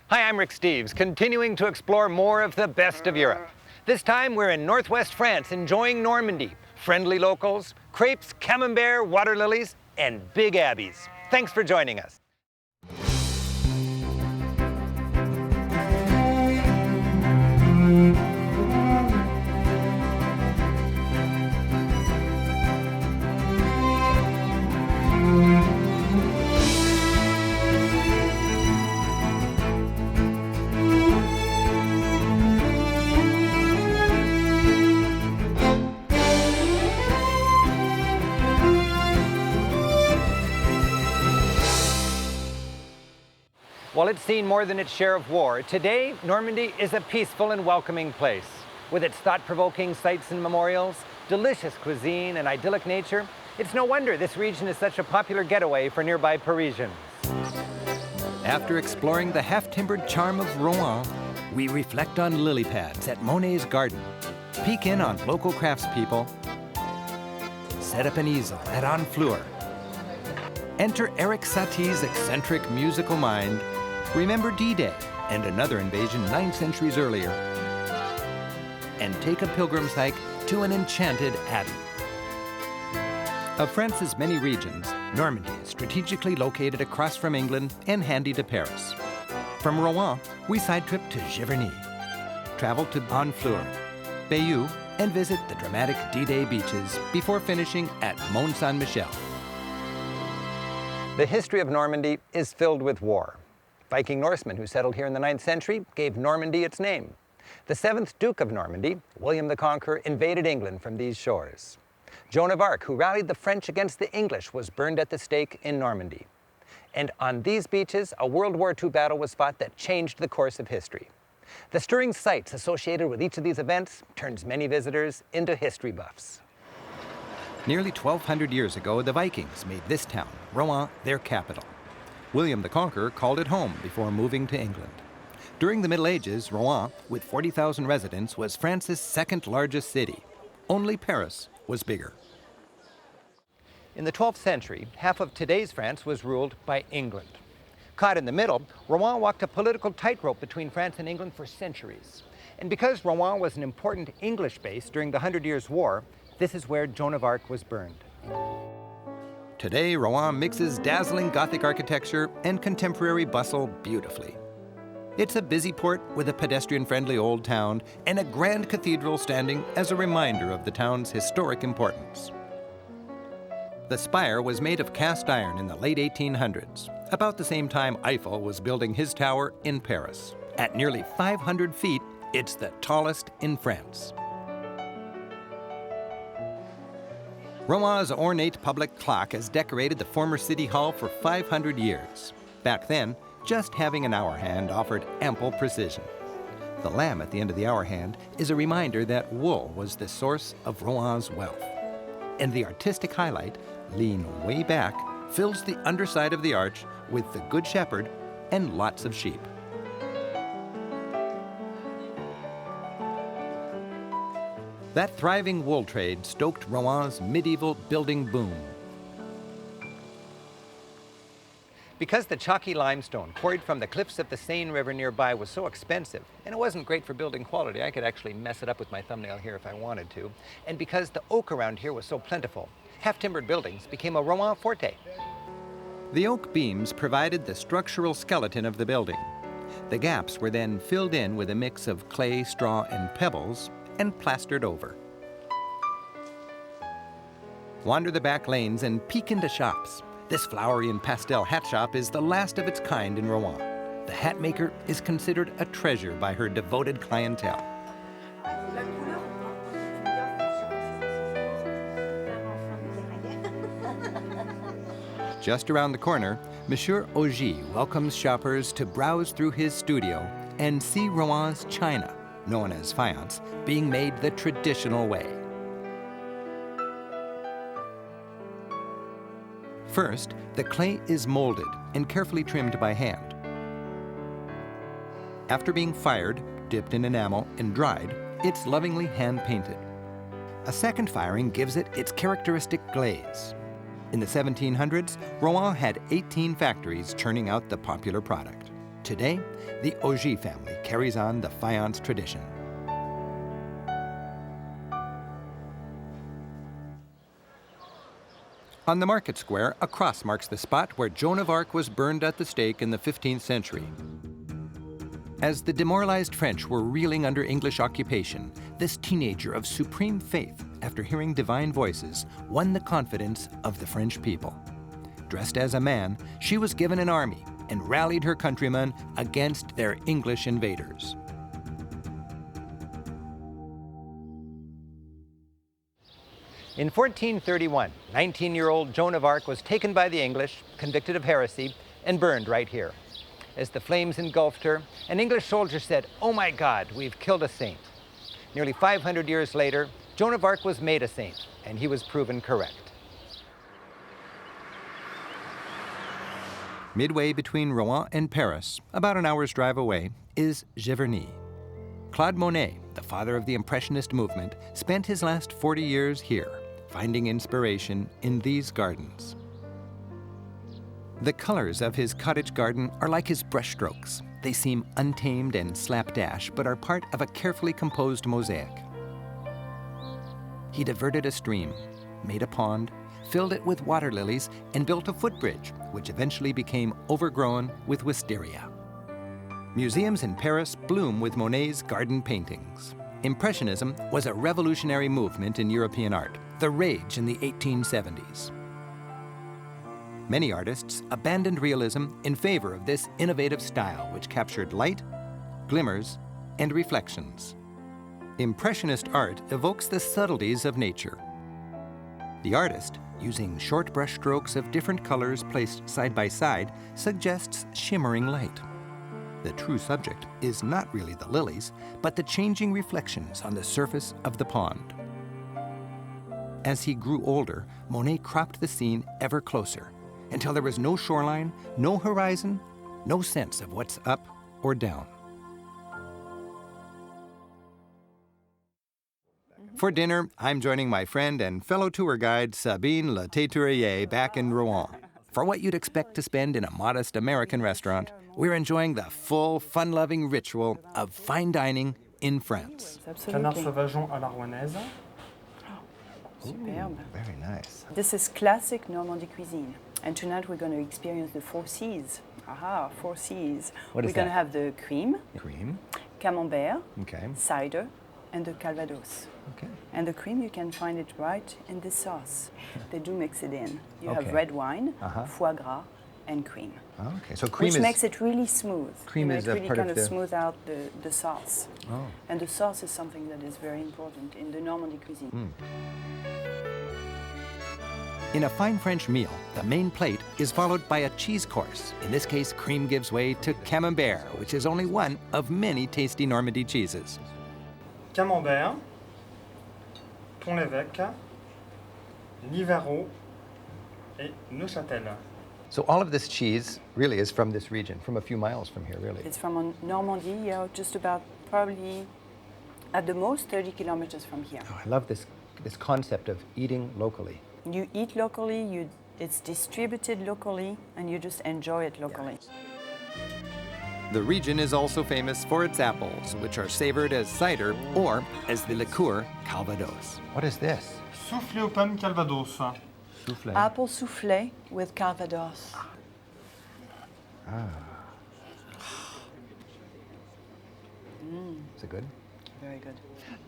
Hi, I'm Rick Steves, continuing to explore more of the best of Europe. This time we're in northwest France enjoying Normandy. Friendly locals, crepes, camembert, water lilies, and big abbeys. Thanks for joining us. While it's seen more than its share of war, today Normandy is a peaceful and welcoming place. With its thought-provoking sites and memorials, delicious cuisine, and idyllic nature, it's no wonder this region is such a popular getaway for nearby Parisians. After exploring the half-timbered charm of Rouen, we reflect on lily pads at Monet's garden, peek in on local craftspeople, set up an easel at Honfleur, enter Eric Satie's eccentric musical mind, remember D-Day and another invasion 9 centuries earlier, and take a pilgrim's hike to an enchanted abbey. Of France's many regions, Normandy is strategically located across from England and handy to Paris. From Rouen, we side-trip to Giverny, travel to Honfleur, Bayeux, and visit the dramatic D-Day beaches before finishing at Mont St-Michel. The history of Normandy is filled with war. Viking Norsemen who settled here in the 9th century gave Normandy its name. The 7th Duke of Normandy, William the Conqueror, invaded England from these shores. Joan of Arc, who rallied the French against the English, was burned at the stake in Normandy. And on these beaches, a World War II battle was fought that changed the course of history. The stirring sights associated with each of these events turns many visitors into history buffs. Nearly 1,200 years ago, the Vikings made this town, Rouen, their capital. William the Conqueror called it home before moving to England. During the Middle Ages, Rouen, with 40,000 residents, was France's second largest city. Only Paris was bigger. In the 12th century, half of today's France was ruled by England. Caught in the middle, Rouen walked a political tightrope between France and England for centuries. And because Rouen was an important English base during the 100 Years' War, this is where Joan of Arc was burned. Today, Rouen mixes dazzling Gothic architecture and contemporary bustle beautifully. It's a busy port with a pedestrian-friendly old town and a grand cathedral standing as a reminder of the town's historic importance. The spire was made of cast iron in the late 1800s, about the same time Eiffel was building his tower in Paris. At nearly 500 feet, it's the tallest in France. Rouen's ornate public clock has decorated the former city hall for 500 years. Back then, just having an hour hand offered ample precision. The lamb at the end of the hour hand is a reminder that wool was the source of Rouen's wealth. And the artistic highlight, lean way back, fills the underside of the arch with the Good Shepherd and lots of sheep. That thriving wool trade stoked Rouen's medieval building boom. Because the chalky limestone quarried from the cliffs of the Seine River nearby was so expensive, and it wasn't great for building quality, I could actually mess it up with my thumbnail here if I wanted to, and because the oak around here was so plentiful, half-timbered buildings became a Rouen forte. The oak beams provided the structural skeleton of the building. The gaps were then filled in with a mix of clay, straw, and pebbles, and plastered over. Wander the back lanes and peek into shops. This flowery and pastel hat shop is the last of its kind in Rouen. The hat maker is considered a treasure by her devoted clientele. Just around the corner, Monsieur Augy welcomes shoppers to browse through his studio and see Rouen's china, known as faience, being made the traditional way. First, the clay is molded and carefully trimmed by hand. After being fired, dipped in enamel, and dried, it's lovingly hand-painted. A second firing gives it its characteristic glaze. In the 1700s, Rouen had 18 factories churning out the popular product. Today, the Augy family carries on the faience tradition. On the market square, a cross marks the spot where Joan of Arc was burned at the stake in the 15th century. As the demoralized French were reeling under English occupation, this teenager of supreme faith, after hearing divine voices, won the confidence of the French people. Dressed as a man, she was given an army and rallied her countrymen against their English invaders. In 1431, 19-year-old Joan of Arc was taken by the English, convicted of heresy, and burned right here. As the flames engulfed her, an English soldier said, "Oh my God, we've killed a saint." Nearly 500 years later, Joan of Arc was made a saint, and he was proven correct. Midway between Rouen and Paris, about an hour's drive away, is Giverny. Claude Monet, the father of the Impressionist movement, spent his last 40 years here, finding inspiration in these gardens. The colors of his cottage garden are like his brushstrokes. They seem untamed and slapdash, but are part of a carefully composed mosaic. He diverted a stream, made a pond, filled it with water lilies, and built a footbridge, which eventually became overgrown with wisteria. Museums in Paris bloom with Monet's garden paintings. Impressionism was a revolutionary movement in European art, the rage in the 1870s. Many artists abandoned realism in favor of this innovative style, which captured light, glimmers, and reflections. Impressionist art evokes the subtleties of nature. The artist, using short brush strokes of different colors placed side by side, suggests shimmering light. The true subject is not really the lilies, but the changing reflections on the surface of the pond. As he grew older, Monet cropped the scene ever closer, until there was no shoreline, no horizon, no sense of what's up or down. For dinner, I'm joining my friend and fellow tour guide, Sabine Le Téturier, back in Rouen. For what you'd expect to spend in a modest American restaurant, we're enjoying the full, fun-loving ritual of fine dining in France. Canard sauvageon à la rouennaise. Superbe. Very nice. This is classic Normandy cuisine. And tonight we're going to experience the 4 C's. Aha, 4 C's. What is we're going to that? have the cream, camembert, Okay. cider, and the calvados. Okay. And the cream, you can find it right in this sauce. They do mix it in. You Okay. have red wine, Uh-huh. foie gras, and cream. Okay, so cream Which is... makes it really smooth. Cream is it a really part kind of of the- smooth out the sauce. Oh. And the sauce is something that is very important in the Normandy cuisine. In a fine French meal, the main plate is followed by a cheese course. In this case, cream gives way to camembert, which is only one of many tasty Normandy cheeses. Camembert, Pont-l'Évêque, Livarot, et Neuchâtel. So all of this cheese really is from this region, from a few miles from here, really. It's from Normandy, yeah, just about probably at the most 30 kilometers from here. Oh, I love this concept of eating locally. You eat locally, it's distributed locally, and you just enjoy it locally. The region is also famous for its apples, which are savored as cider or as the liqueur calvados. What is this? Soufflé aux pommes calvados. Soufflé. Apple soufflé with calvados. Is it good? Very good.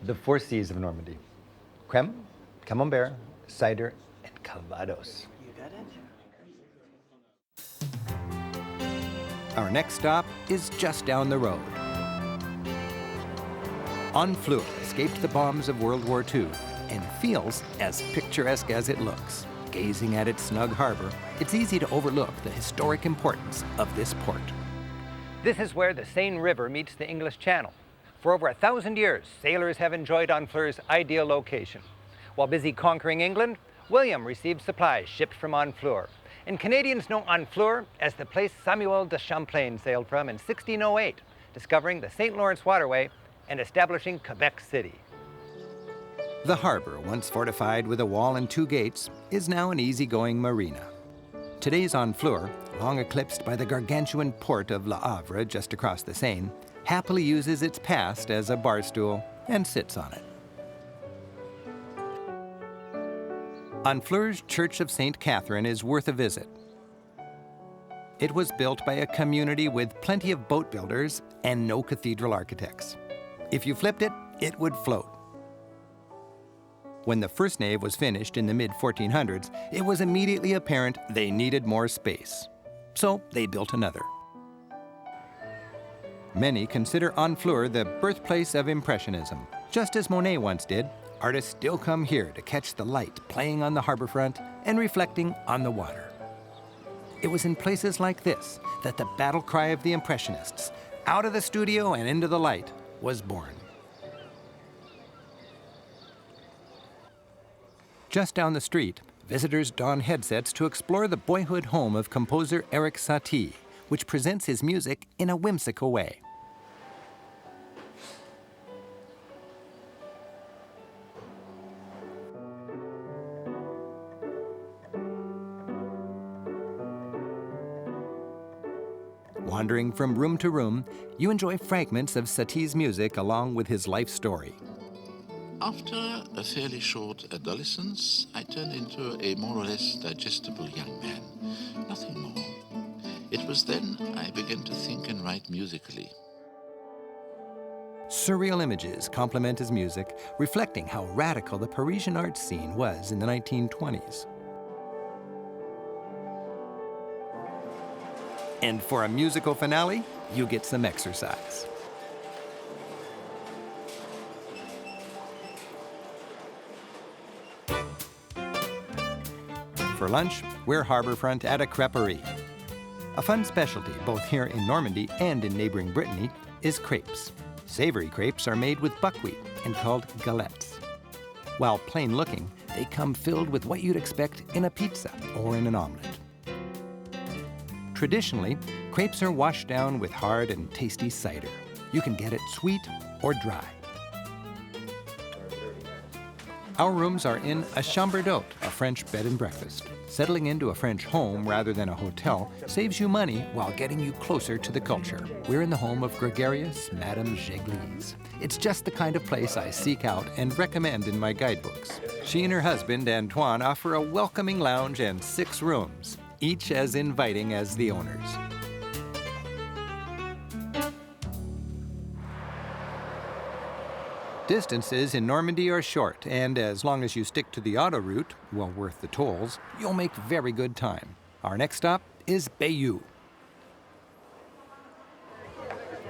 The 4 C's of Normandy. Creme, camembert, cider, and calvados. You got it. Our next stop is just down the road. Honfleur escaped the bombs of World War II and feels as picturesque as it looks. Gazing at its snug harbor, it's easy to overlook the historic importance of this port. This is where the Seine River meets the English Channel. For over 1,000 years, sailors have enjoyed Honfleur's ideal location. While busy conquering England, William received supplies shipped from Honfleur. And Canadians know Honfleur as the place Samuel de Champlain sailed from in 1608, discovering the St. Lawrence waterway and establishing Quebec City. The harbor, once fortified with a wall and 2 gates, is now an easygoing marina. Today's Honfleur, long eclipsed by the gargantuan port of Le Havre just across the Seine, happily uses its past as a bar stool and sits on it. Honfleur's Church of St. Catherine is worth a visit. It was built by a community with plenty of boat builders and no cathedral architects. If you flipped it, it would float. When the first nave was finished in the mid-1400s, it was immediately apparent they needed more space. So they built another. Many consider Honfleur the birthplace of Impressionism. Just as Monet once did, artists still come here to catch the light playing on the harborfront and reflecting on the water. It was in places like this that the battle cry of the Impressionists, out of the studio and into the light, was born. Just down the street, visitors don headsets to explore the boyhood home of composer Eric Satie, which presents his music in a whimsical way. Wandering from room to room, you enjoy fragments of Satie's music along with his life story. After a fairly short adolescence, I turned into a more or less digestible young man. Nothing more. It was then I began to think and write musically. Surreal images complement his music, reflecting how radical the Parisian art scene was in the 1920s. And for a musical finale, you get some exercise. For lunch, we're harborfront at a creperie. A fun specialty, both here in Normandy and in neighboring Brittany, is crepes. Savory crepes are made with buckwheat and called galettes. While plain looking, they come filled with what you'd expect in a pizza or in an omelet. Traditionally, crepes are washed down with hard and tasty cider. You can get it sweet or dry. Our rooms are in a chambre d'hôte, a French bed and breakfast. Settling into a French home rather than a hotel saves you money while getting you closer to the culture. We're in the home of gregarious Madame Géglise. It's just the kind of place I seek out and recommend in my guidebooks. She and her husband, Antoine, offer a welcoming lounge and 6 rooms, each as inviting as the owners. Distances in Normandy are short, and as long as you stick to the auto route, well worth the tolls, you'll make very good time. Our next stop is Bayeux.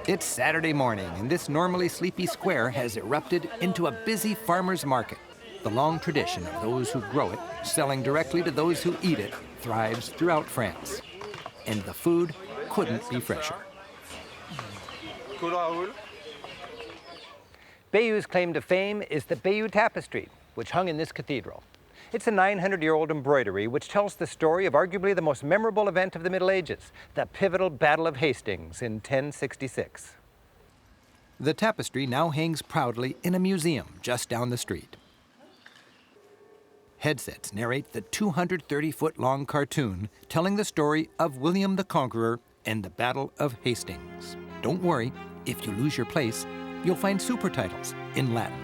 It's Saturday morning, and this normally sleepy square has erupted into a busy farmer's market. The long tradition of those who grow it, selling directly to those who eat it, thrives throughout France. And the food couldn't be fresher. Bayeux's claim to fame is the Bayeux tapestry, which hung in this cathedral. It's a 900-year-old embroidery which tells the story of arguably the most memorable event of the Middle Ages, the pivotal Battle of Hastings in 1066. The tapestry now hangs proudly in a museum just down the street. Headsets narrate the 230-foot-long cartoon telling the story of William the Conqueror and the Battle of Hastings. Don't worry, if you lose your place, you'll find super titles in Latin.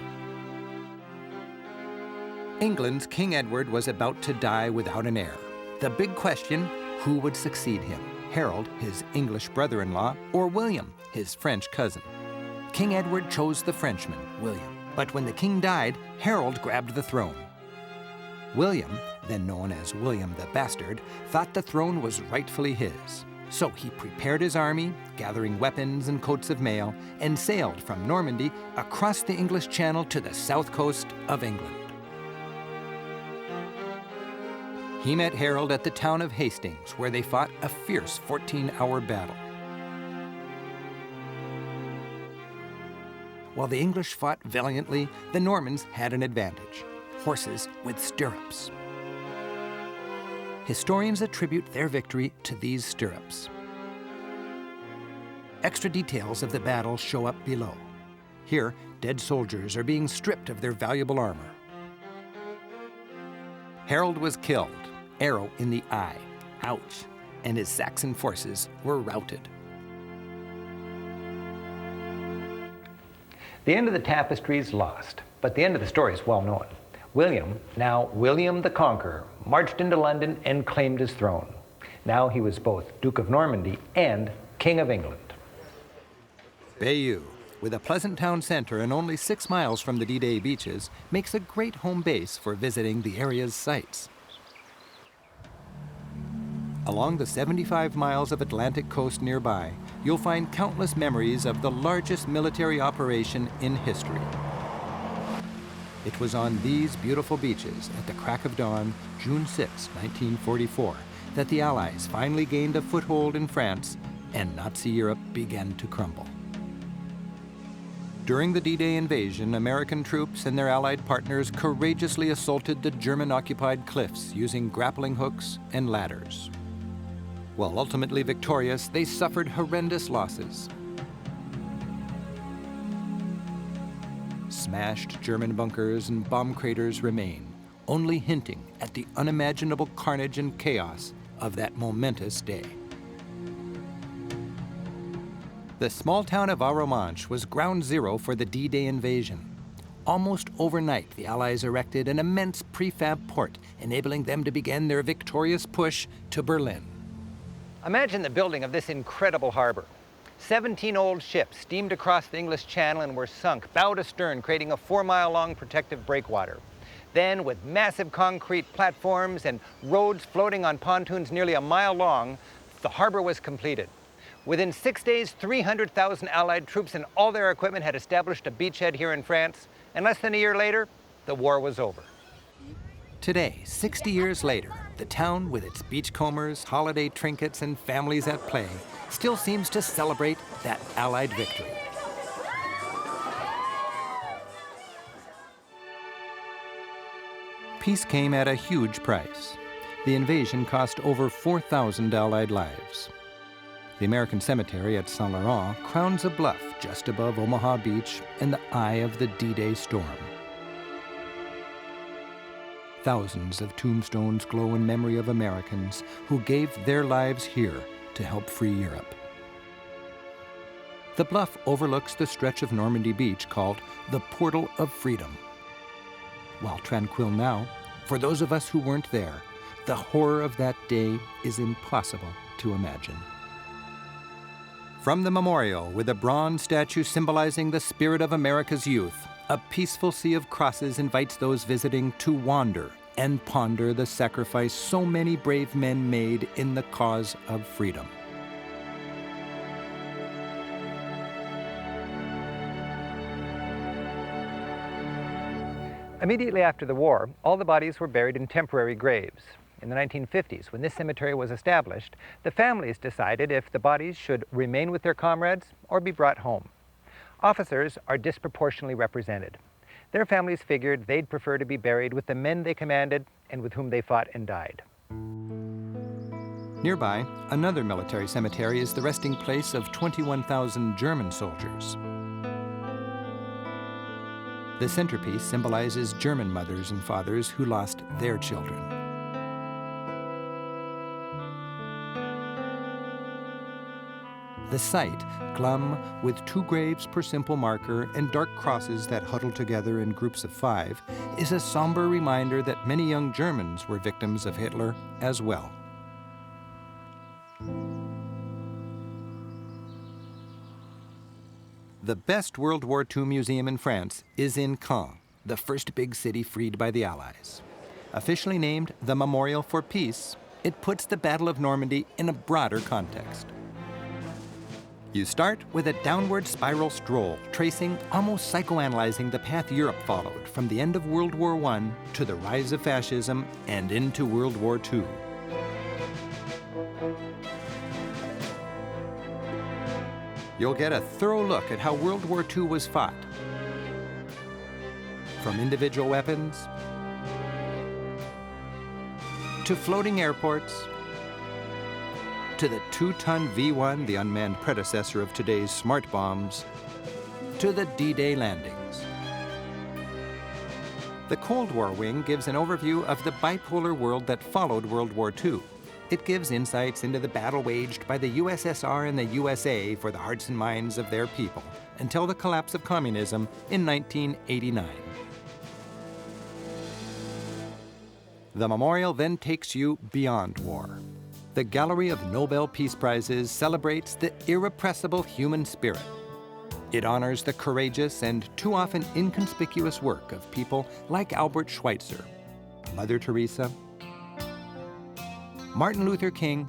England's King Edward was about to die without an heir. The big question, who would succeed him? Harold, his English brother-in-law, or William, his French cousin? King Edward chose the Frenchman, William. But when the king died, Harold grabbed the throne. William, then known as William the Bastard, thought the throne was rightfully his. So he prepared his army, gathering weapons and coats of mail, and sailed from Normandy across the English Channel to the south coast of England. He met Harold at the town of Hastings, where they fought a fierce 14-hour battle. While the English fought valiantly, the Normans had an advantage: horses with stirrups. Historians attribute their victory to these stirrups. Extra details of the battle show up below. Here, dead soldiers are being stripped of their valuable armor. Harold was killed, arrow in the eye. Ouch. And his Saxon forces were routed. The end of the tapestry is lost, but the end of the story is well known. William, now William the Conqueror, marched into London and claimed his throne. Now he was both Duke of Normandy and King of England. Bayeux, with a pleasant town center and only 6 miles from the D-Day beaches, makes a great home base for visiting the area's sights. Along the 75 miles of Atlantic coast nearby, you'll find countless memories of the largest military operation in history. It was on these beautiful beaches at the crack of dawn, June 6, 1944, that the Allies finally gained a foothold in France and Nazi Europe began to crumble. During the D-Day invasion, American troops and their Allied partners courageously assaulted the German-occupied cliffs using grappling hooks and ladders. While ultimately victorious, they suffered horrendous losses. Smashed German bunkers and bomb craters remain, only hinting at the unimaginable carnage and chaos of that momentous day. The small town of Arromanches was ground zero for the D-Day invasion. Almost overnight, the Allies erected an immense prefab port, enabling them to begin their victorious push to Berlin. Imagine the building of this incredible harbor. 17 old ships steamed across the English Channel and were sunk bow to stern, creating a 4-mile-long protective breakwater. Then, with massive concrete platforms and roads floating on pontoons nearly a mile long, the harbor was completed. Within 6 days, 300,000 Allied troops and all their equipment had established a beachhead here in France, and less than a year later, the war was over. Today, 60 years later, the town, with its beachcombers, holiday trinkets, and families at play, still seems to celebrate that Allied victory. Peace came at a huge price. The invasion cost over 4,000 Allied lives. The American cemetery at Saint-Laurent crowns a bluff just above Omaha Beach in the eye of the D-Day storm. Thousands of tombstones glow in memory of Americans who gave their lives here to help free Europe. The bluff overlooks the stretch of Normandy Beach called the Portal of Freedom. While tranquil now, for those of us who weren't there, the horror of that day is impossible to imagine. From the memorial, with a bronze statue symbolizing the spirit of America's youth, a peaceful sea of crosses invites those visiting to wander and ponder the sacrifice so many brave men made in the cause of freedom. Immediately after the war, all the bodies were buried in temporary graves. In the 1950s, when this cemetery was established, the families decided if the bodies should remain with their comrades or be brought home. Officers are disproportionately represented. Their families figured they'd prefer to be buried with the men they commanded and with whom they fought and died. Nearby, another military cemetery is the resting place of 21,000 German soldiers. The centerpiece symbolizes German mothers and fathers who lost their children. The site, glum with 2 graves per simple marker and dark crosses that huddle together in groups of 5, is a somber reminder that many young Germans were victims of Hitler as well. The best World War II museum in France is in Caen, the first big city freed by the Allies. Officially named the Memorial for Peace, it puts the Battle of Normandy in a broader context. You start with a downward spiral stroll, tracing, almost psychoanalyzing the path Europe followed from the end of World War I to the rise of fascism and into World War II. You'll get a thorough look at how World War II was fought. From individual weapons to floating airports, to the 2-ton V-1, the unmanned predecessor of today's smart bombs, to the D-Day landings. The Cold War wing gives an overview of the bipolar world that followed World War II. It gives insights into the battle waged by the USSR and the USA for the hearts and minds of their people until the collapse of communism in 1989. The memorial then takes you beyond war. The Gallery of Nobel Peace Prizes celebrates the irrepressible human spirit. It honors the courageous and too often inconspicuous work of people like Albert Schweitzer, Mother Teresa, Martin Luther King,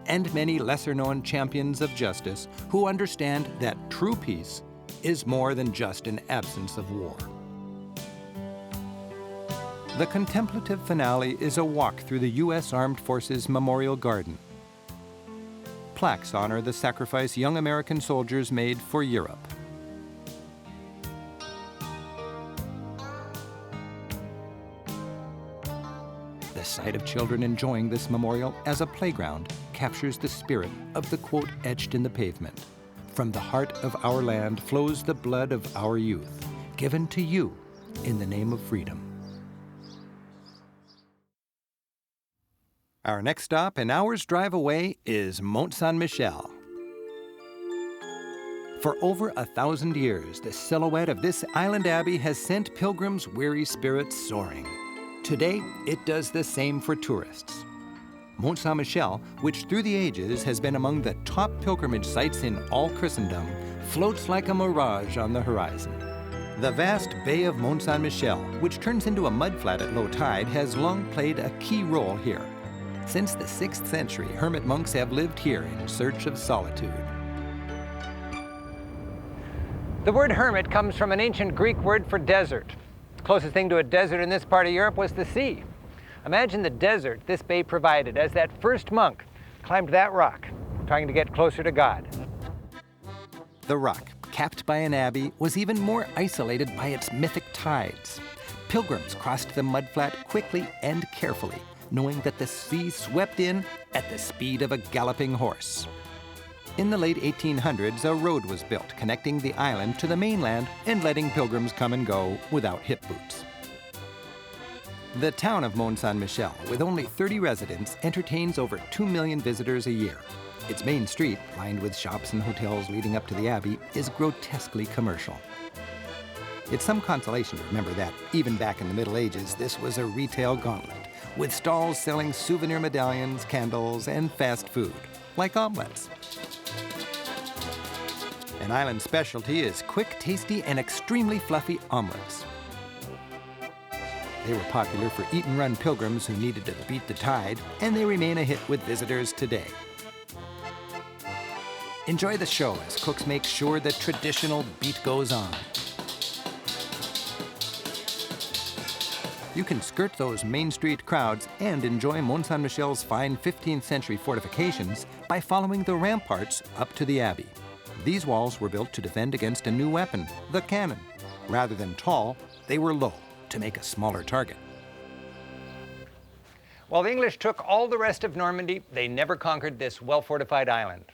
and many lesser-known champions of justice who understand that true peace is more than just an absence of war. The contemplative finale is a walk through the U.S. Armed Forces Memorial Garden. Plaques honor the sacrifice young American soldiers made for Europe. The sight of children enjoying this memorial as a playground captures the spirit of the quote etched in the pavement. From the heart of our land flows the blood of our youth, given to you in the name of freedom. Our next stop, an hour's drive away, is Mont St-Michel. For over 1,000 years, the silhouette of this island abbey has sent pilgrims' weary spirits soaring. Today, it does the same for tourists. Mont St-Michel, which through the ages has been among the top pilgrimage sites in all Christendom, floats like a mirage on the horizon. The vast Bay of Mont St-Michel, which turns into a mudflat at low tide, has long played a key role here. Since the 6th century, hermit monks have lived here in search of solitude. The word hermit comes from an ancient Greek word for desert. The closest thing to a desert in this part of Europe was the sea. Imagine the desert this bay provided as that first monk climbed that rock, trying to get closer to God. The rock, capped by an abbey, was even more isolated by its mythic tides. Pilgrims crossed the mudflat quickly and carefully, knowing that the sea swept in at the speed of a galloping horse. In the late 1800s, a road was built connecting the island to the mainland and letting pilgrims come and go without hip boots. The town of Mont St-Michel, with only 30 residents, entertains over 2 million visitors a year. Its main street, lined with shops and hotels leading up to the abbey, is grotesquely commercial. It's some consolation to remember that, even back in the Middle Ages, this was a retail gauntlet, with stalls selling souvenir medallions, candles, and fast food, like omelets. An island specialty is quick, tasty, and extremely fluffy omelets. They were popular for eat-and-run pilgrims who needed to beat the tide, and they remain a hit with visitors today. Enjoy the show as cooks make sure the traditional beat goes on. You can skirt those Main Street crowds and enjoy Mont St-Michel's fine 15th century fortifications by following the ramparts up to the abbey. These walls were built to defend against a new weapon, the cannon. Rather than tall, they were low to make a smaller target. While the English took all the rest of Normandy, they never conquered this well-fortified island.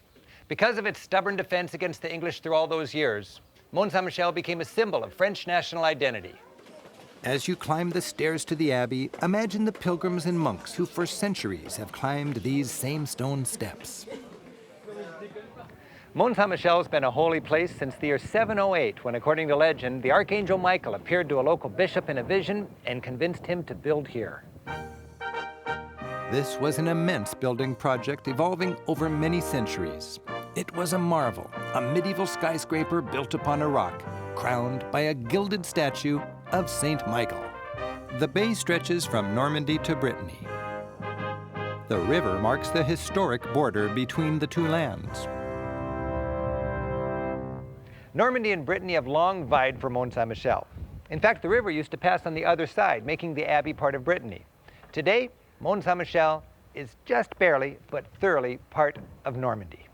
Because of its stubborn defense against the English through all those years, Mont St-Michel became a symbol of French national identity. As you climb the stairs to the abbey, imagine the pilgrims and monks who for centuries have climbed these same stone steps. Mont St-Michel has been a holy place since the year 708, when, according to legend, the Archangel Michael appeared to a local bishop in a vision and convinced him to build here. This was an immense building project evolving over many centuries. It was a marvel, a medieval skyscraper built upon a rock, crowned by a gilded statue of Saint Michael. The bay stretches from Normandy to Brittany. The river marks the historic border between the two lands. Normandy and Brittany have long vied for Mont St-Michel. In fact, the river used to pass on the other side, making the abbey part of Brittany. Today, Mont St-Michel is just barely, but thoroughly part of Normandy.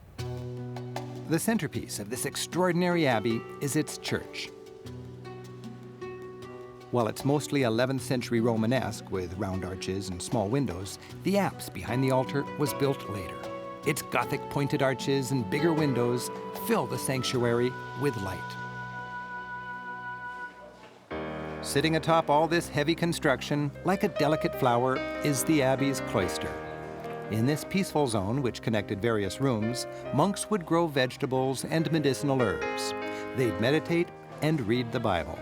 The centerpiece of this extraordinary abbey is its church. While it's mostly 11th century Romanesque with round arches and small windows, the apse behind the altar was built later. Its Gothic pointed arches and bigger windows fill the sanctuary with light. Sitting atop all this heavy construction, like a delicate flower, is the abbey's cloister. In this peaceful zone, which connected various rooms, monks would grow vegetables and medicinal herbs. They'd meditate and read the Bible.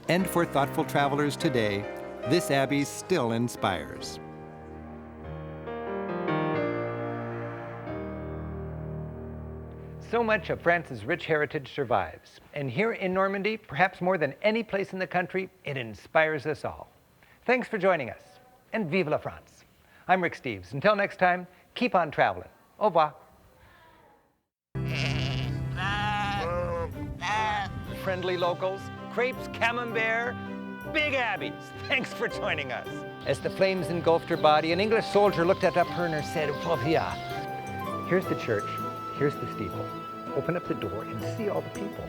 And for thoughtful travelers today, this abbey still inspires. So much of France's rich heritage survives. And here in Normandy, perhaps more than any place in the country, it inspires us all. Thanks for joining us, and vive la France. I'm Rick Steves. Until next time, keep on traveling. Au revoir. Friendly locals, crepes, camembert, big abbeys. Thanks for joining us. As the flames engulfed her body, an English soldier looked up her and said, "Sophia." Here's the church, here's the steeple. Open up the door and see all the people.